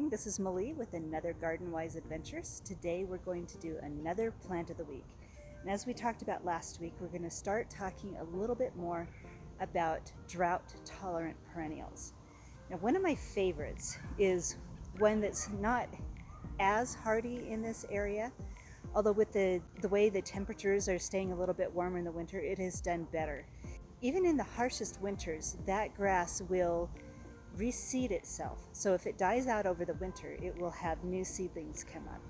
morning, this is Malie with another Garden Wise Adventures. Today we're going to do another plant of the week. And as we talked about last week, we're going to start talking a little bit more about drought tolerant perennials. Now, one of my favorites is one that's not as hardy in this area, although with the way the temperatures are staying a little bit warmer in the winter, it has done better. Even in the harshest winters, that grass will reseed itself. So if it dies out over the winter, it will have new seedlings come up.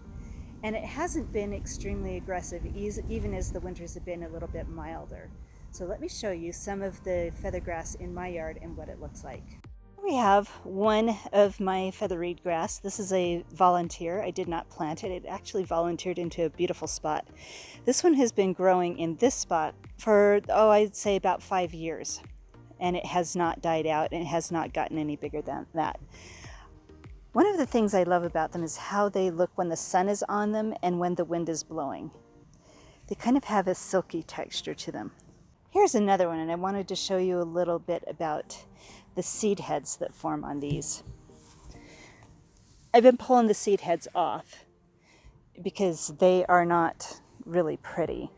And it hasn't been extremely aggressive, even as the winters have been a little bit milder. So let me show you some of the feathergrass in my yard and what it looks like. We have one of my feather reed grass. This is a volunteer. I did not plant it. It actually volunteered into a beautiful spot. This one has been growing in this spot for, I'd say about 5 years. And it has not died out and it has not gotten any bigger than that. One of the things I love about them is how they look when the sun is on them and when the wind is blowing. They kind of have a silky texture to them. Here's another one, and I wanted to show you a little bit about the seed heads that form on these. I've been pulling the seed heads off because they are not really pretty.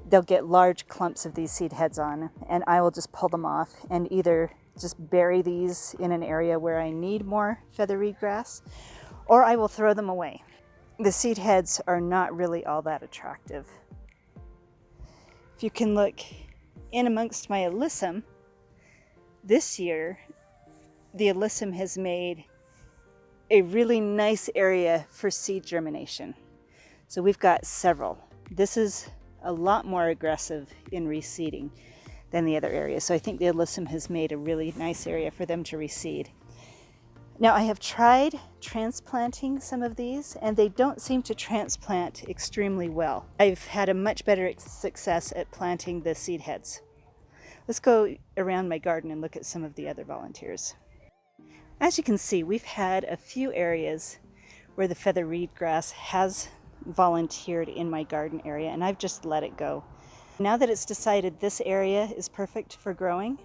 They'll get large clumps of these seed heads on, and I will just pull them off and either just bury these in an area where I need more feather reed grass, or I will throw them away. The seed heads are not really all that attractive. If you can look in amongst my alyssum, this year the alyssum has made a really nice area for seed germination. So we've got several. This is a lot more aggressive in reseeding than the other areas. So I think the alyssum has made a really nice area for them to reseed. Now I have tried transplanting some of these and they don't seem to transplant extremely well. I've had a much better success at planting the seed heads. Let's go around my garden and look at some of the other volunteers. As you can see, we've had a few areas where the feather reed grass has volunteered in my garden area, and I've just let it go. Now that it's decided this area is perfect for growing,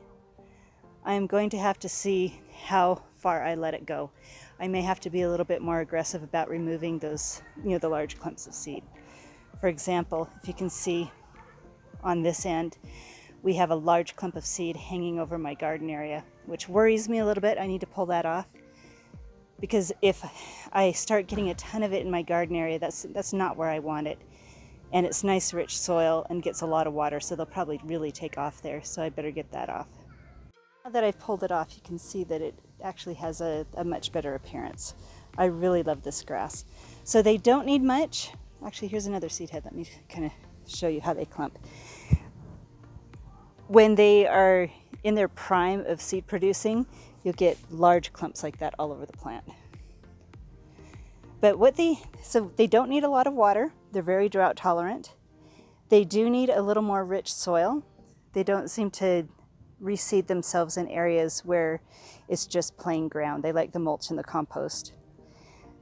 I'm going to have to see how far I let it go. I may have to be a little bit more aggressive about removing those, the large clumps of seed. For example, if you can see on this end, we have a large clump of seed hanging over my garden area, which worries me a little bit. I need to pull that off, because if I start getting a ton of it in my garden area, that's not where I want it. And it's nice rich soil and gets a lot of water, so they'll probably really take off there, so I better get that off. Now that I've pulled it off, you can see that it actually has a much better appearance. I really love this grass. So they don't need much. Actually, here's another seed head. Let me kind of show you how they clump. When they are in their prime of seed producing, you'll get large clumps like that all over the plant. But so they don't need a lot of water. They're very drought tolerant. They do need a little more rich soil. They don't seem to reseed themselves in areas where it's just plain ground. They like the mulch and the compost.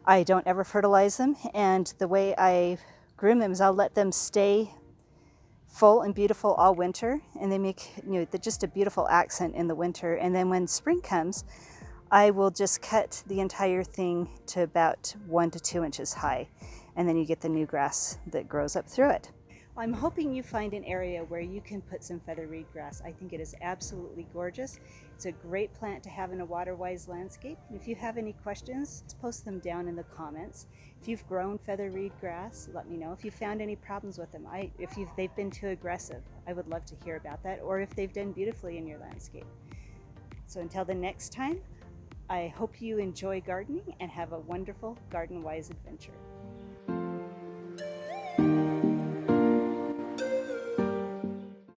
I don't ever fertilize them, and the way I groom them is I'll let them stay full and beautiful all winter, and they make just a beautiful accent in the winter. And then when spring comes, I will just cut the entire thing to about 1 to 2 inches high, and then you get the new grass that grows up through it. I'm hoping you find an area where you can put some feather reed grass. I think it is absolutely gorgeous. It's a great plant to have in a water-wise landscape. And if you have any questions, post them down in the comments. If you've grown feather reed grass, let me know. If you found any problems with them, if they've been too aggressive, I would love to hear about that, or if they've done beautifully in your landscape. So until the next time, I hope you enjoy gardening and have a wonderful Garden Wise adventure.